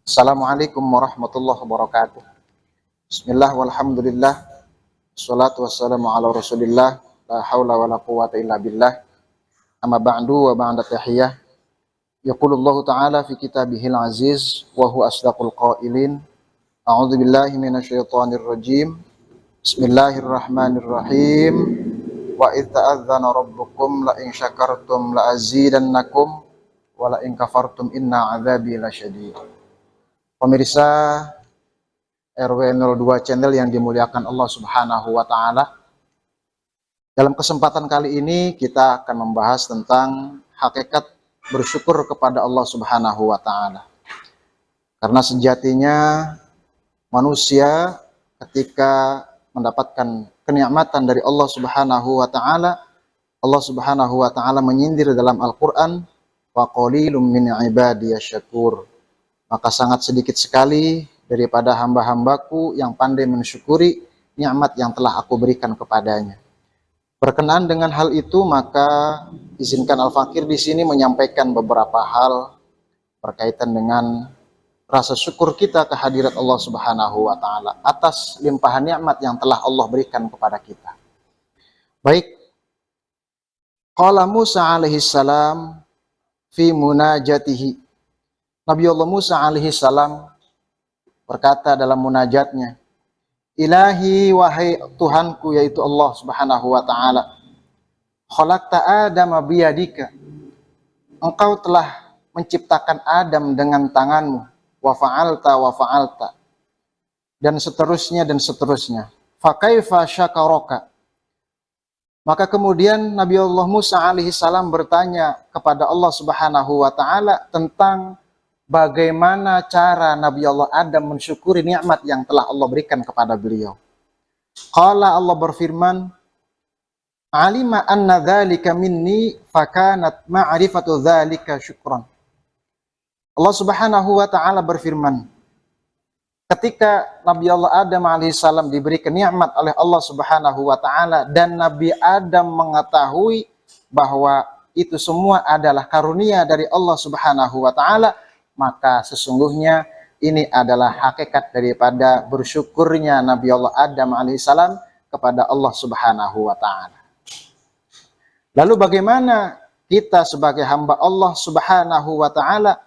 Assalamualaikum warahmatullahi wabarakatuh. Bismillah walhamdulillah. Wassalatu wassalamu ala rasulillah. La hawla wa la quwata illa billah. Amma ba'du wa ba'da tahiyah. Yaqulullahu ta'ala fi kitabihil aziz wa huwa asdaqul qailin. A'udzu billahi minasyaitonir rajim. Bismillahirrahmanirrahim. Wa idz ta'adzana rabbukum la in syakartum la azidannakum wa la in kafartum inna 'adzabi lasyadid. Pemirsa RW 02 channel yang dimuliakan Allah Subhanahu wa taala. Dalam kesempatan kali ini kita akan membahas tentang hakikat bersyukur kepada Allah Subhanahu wa taala. Karena sejatinya manusia ketika mendapatkan kenikmatan dari Allah Subhanahu wa taala, Allah Subhanahu wa taala menyindir dalam Al-Qur'an, wa qalilum min ibadiyasy syakur. Maka sangat sedikit sekali daripada hamba-hambaku yang pandai mensyukuri nikmat yang telah aku berikan kepadanya. Berkenaan dengan hal itu, maka izinkan Al-Fakir di sini menyampaikan beberapa hal berkaitan dengan rasa syukur kita kehadirat Allah Subhanahu wa taala atas limpahan nikmat yang telah Allah berikan kepada kita. Baik, qala Musa alaihi salam fi munajatihi. Nabi Allah Musa alaihi salam berkata dalam munajatnya, Ilahi wahai Tuhanku yaitu Allah Subhanahu wa taala, khalaqta Adama biyadika. Engkau telah menciptakan Adam dengan tanganmu, wa fa'alta dan seterusnya dan seterusnya. Fa kaifa syakaraka. Maka kemudian Nabi Allah Musa alaihi salam bertanya kepada Allah Subhanahu wa taala tentang bagaimana cara Nabi Allah Adam mensyukuri nikmat yang telah Allah berikan kepada beliau. Qala, Allah berfirman, alima anna dzalika minni fakanat ma'rifatu dzalika syukran. Allah Subhanahu wa taala berfirman, ketika Nabi Allah Adam alaihissalam diberi nikmat oleh Allah Subhanahu wa taala dan Nabi Adam mengetahui bahwa itu semua adalah karunia dari Allah Subhanahu wa taala, maka sesungguhnya ini adalah hakikat daripada bersyukurnya Nabi Allah Adam alaihissalam kepada Allah Subhanahu wa taala. Lalu bagaimana kita sebagai hamba Allah Subhanahu wa taala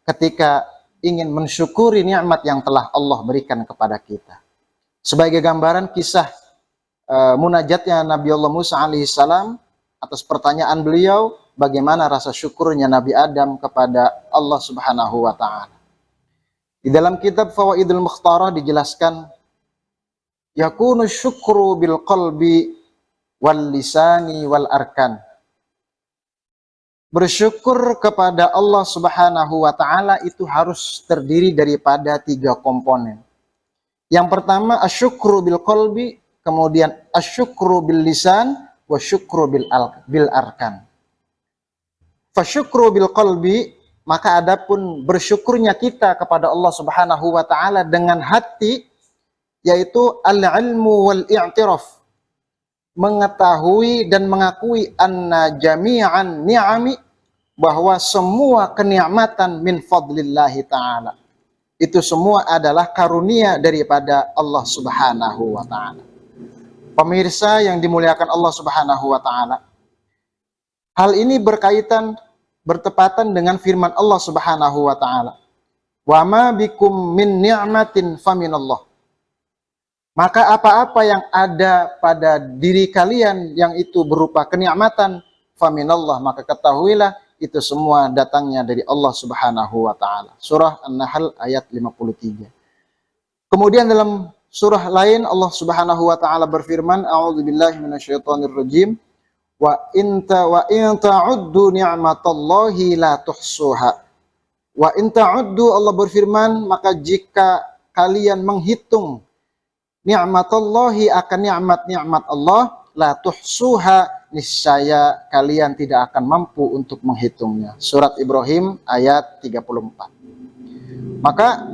ketika ingin mensyukuri nikmat yang telah Allah berikan kepada kita? Sebagai gambaran kisah munajatnya Nabi Allah Musa alaihissalam atas pertanyaan beliau, bagaimana rasa syukurnya Nabi Adam kepada Allah Subhanahu wa taala. Di dalam kitab Fawaidul Mukhtarah dijelaskan, yakunu syukru bil qalbi wal lisani wal arkan. Bersyukur kepada Allah Subhanahu wa taala itu harus terdiri daripada 3 komponen. Yang pertama asyukru bil qalbi, kemudian asyukru bil lisan, wa syukru bil arkan. Fasyukru bil qalbi, maka adapun bersyukurnya kita kepada Allah Subhanahu wa taala dengan hati, yaitu al-ilmu wal i'tiraf, mengetahui dan mengakui anna jami'an ni'ami, bahwa semua kenikmatan min fadlillahi taala, itu semua adalah karunia daripada Allah Subhanahu wa taala. Pemirsa yang dimuliakan Allah Subhanahu wa taala, hal ini bertepatan dengan firman Allah Subhanahu wa taala, wa ma bikum min ni'matin faminallah. Maka apa-apa yang ada pada diri kalian yang itu berupa kenikmatan, faminallah, maka ketahuilah itu semua datangnya dari Allah Subhanahu wa taala. Surah An-Nahl ayat 53. Kemudian dalam surah lain Allah Subhanahu wa taala berfirman, a'udzubillahi minasyaitonir rajim, wa in ta'uddu ni'matallahi la tuhsuha. Wa in ta'uddu, Allah berfirman, maka jika kalian menghitung ni'matallahi, akan nikmat-nikmat Allah, la tuhsuha, niscaya kalian tidak akan mampu untuk menghitungnya. Surat Ibrahim ayat 34. Maka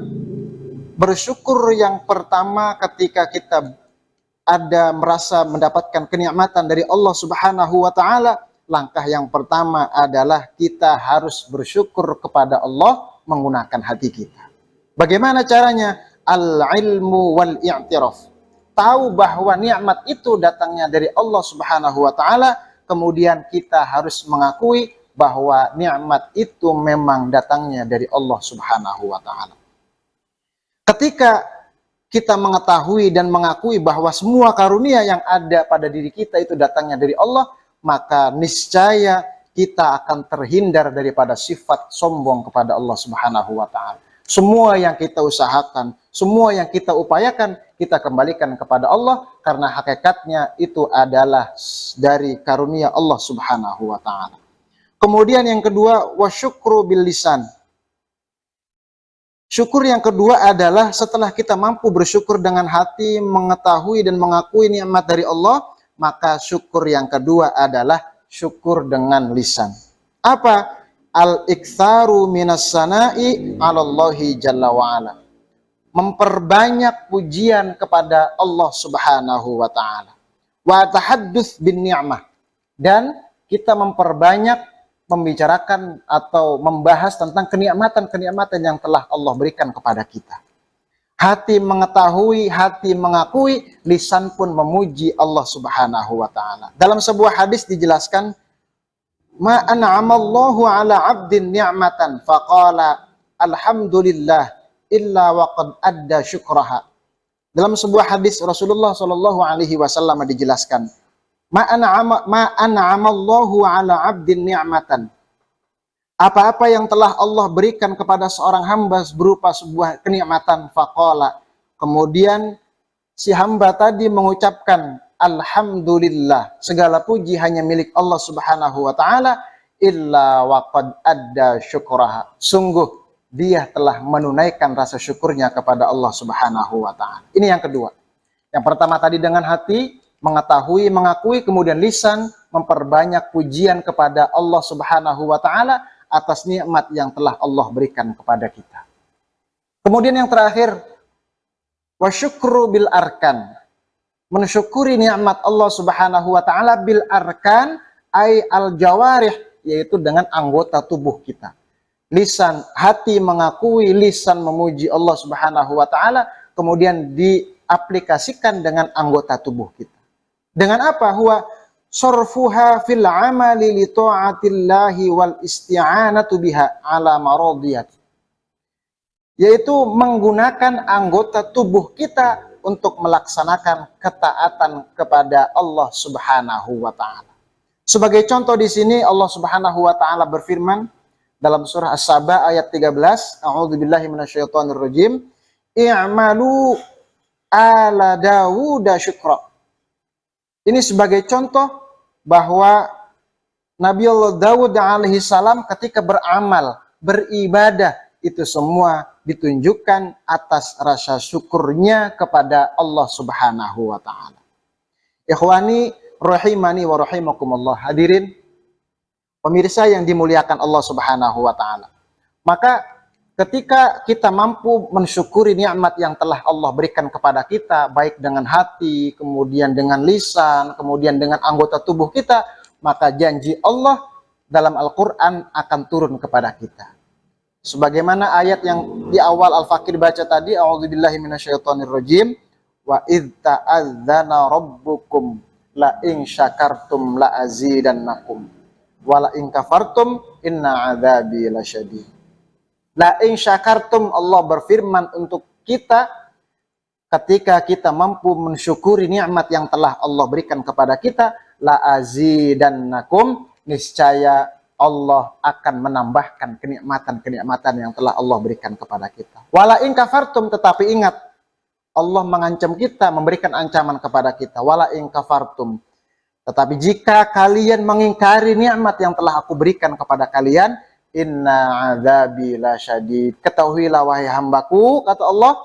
bersyukur yang pertama ketika kita ada merasa mendapatkan kenikmatan dari Allah Subhanahu wa taala, langkah yang pertama adalah kita harus bersyukur kepada Allah menggunakan hati kita. Bagaimana caranya? Al-ilmu wal i'tiraf. Tahu bahwa nikmat itu datangnya dari Allah Subhanahu wa taala, kemudian kita harus mengakui bahwa nikmat itu memang datangnya dari Allah Subhanahu wa taala. Ketika kita mengetahui dan mengakui bahwa semua karunia yang ada pada diri kita itu datangnya dari Allah, maka niscaya kita akan terhindar daripada sifat sombong kepada Allah Subhanahu wa taala. Semua yang kita usahakan, semua yang kita upayakan, kita kembalikan kepada Allah karena hakikatnya itu adalah dari karunia Allah Subhanahu wa taala. Kemudian yang kedua, wasyukru bil lisan. Syukur yang kedua adalah setelah kita mampu bersyukur dengan hati, mengetahui dan mengakui nikmat dari Allah, maka syukur yang kedua adalah syukur dengan lisan. Apa? Al-iktsaru minas sana'i 'alallahi jalla wa'ala. Memperbanyak pujian kepada Allah Subhanahu wa taala. Wa tahadduts bin ni'mah. Dan kita memperbanyak membicarakan atau membahas tentang kenikmatan-kenikmatan yang telah Allah berikan kepada kita. Hati mengetahui, hati mengakui, lisan pun memuji Allah Subhanahu wa taala. Dalam sebuah hadis dijelaskan, ma an'amallahu ala 'abdin ni'matan faqala alhamdulillah illa waqad adda syukraha. Dalam sebuah hadis Rasulullah Shallallahu alaihi wasallam dijelaskan, ma an'amallahu ala 'abdin ni'matan. Apa-apa yang telah Allah berikan kepada seorang hamba berupa sebuah kenikmatan, faqala. Kemudian si hamba tadi mengucapkan alhamdulillah, segala puji hanya milik Allah Subhanahu wa taala, illa waqad adda syukraha. Sungguh dia telah menunaikan rasa syukurnya kepada Allah Subhanahu wa taala. Ini yang kedua. Yang pertama tadi dengan hati, mengetahui, mengakui, kemudian lisan memperbanyak pujian kepada Allah Subhanahu wa taala atas nikmat yang telah Allah berikan kepada kita. Kemudian yang terakhir, wasyukru bil arkan. Mensyukuri nikmat Allah Subhanahu wa taala bil arkan ay al jawarih, yaitu dengan anggota tubuh kita. Lisan, hati mengakui, lisan memuji Allah Subhanahu wa taala, kemudian diaplikasikan dengan anggota tubuh kita. Dengan apa? Huwa sarfuha fil amali li ta'atillahi wal isti'anatu biha ala maradiyati. Yaitu menggunakan anggota tubuh kita untuk melaksanakan ketaatan kepada Allah Subhanahu wa taala. Sebagai contoh di sini Allah Subhanahu wa taala berfirman dalam surah As-Saba ayat 13, a'udzubillahi minasyaitonirrajim, i'malu ala Dawuda syukra. Ini sebagai contoh bahwa Nabi Allah Dawud alaihi salam ketika beramal, beribadah, itu semua ditunjukkan atas rasa syukurnya kepada Allah Subhanahu wa taala. Ikhwani rahimani wa rahimakumullah, hadirin pemirsa yang dimuliakan Allah Subhanahu wa taala. Maka ketika kita mampu mensyukuri nikmat yang telah Allah berikan kepada kita, baik dengan hati, kemudian dengan lisan, kemudian dengan anggota tubuh kita, maka janji Allah dalam Al-Quran akan turun kepada kita. Sebagaimana ayat yang di awal Al-Fakir baca tadi, a'udzubillahi minasyaitonirrajim, wa idh ta'adzana rabbukum la in syakartum la azidannakum wa la in kafartum inna adzabi lasyadid. La in syakartum, Allah berfirman untuk kita ketika kita mampu mensyukuri nikmat yang telah Allah berikan kepada kita, la azidannakum, niscaya Allah akan menambahkan kenikmatan-kenikmatan yang telah Allah berikan kepada kita. Wala in kafartum, tetapi ingat Allah mengancam kita, memberikan ancaman kepada kita. Wala in kafartum, tetapi jika kalian mengingkari nikmat yang telah aku berikan kepada kalian, inna adzabi lasyadid, ketahuilah wahai hambaku, kata Allah,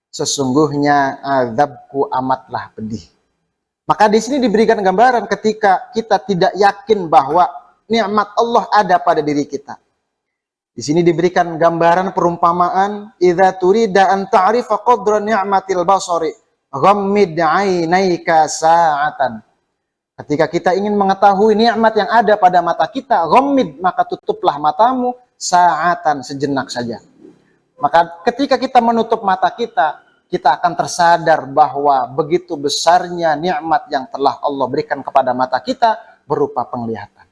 sesungguhnya azabku amatlah pedih. Maka di sini diberikan gambaran ketika kita tidak yakin bahwa nikmat Allah ada pada diri kita. Di sini diberikan gambaran perumpamaan, idza turida an ta'rifa qadra ni'matil basari ghammid 'ainaika sa'atan. Ketika kita ingin mengetahui nikmat yang ada pada mata kita, ghammid, maka tutuplah matamu sa'atan, sejenak saja. Maka ketika kita menutup mata kita, kita akan tersadar bahwa begitu besarnya nikmat yang telah Allah berikan kepada mata kita berupa penglihatan.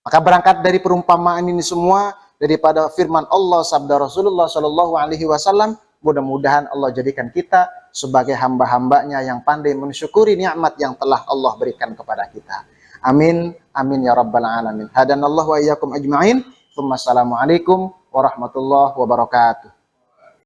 Maka berangkat dari perumpamaan ini semua, daripada firman Allah, sabda Rasulullah Shallallahu Alaihi Wasallam, mudah-mudahan Allah jadikan kita sebagai hamba-hambanya yang pandai mensyukuri nikmat yang telah Allah berikan kepada kita. Amin, amin ya rabbal alamin. Hadanallahu wa iyyakum ajma'in. Assalamualaikum warahmatullahi wabarakatuh.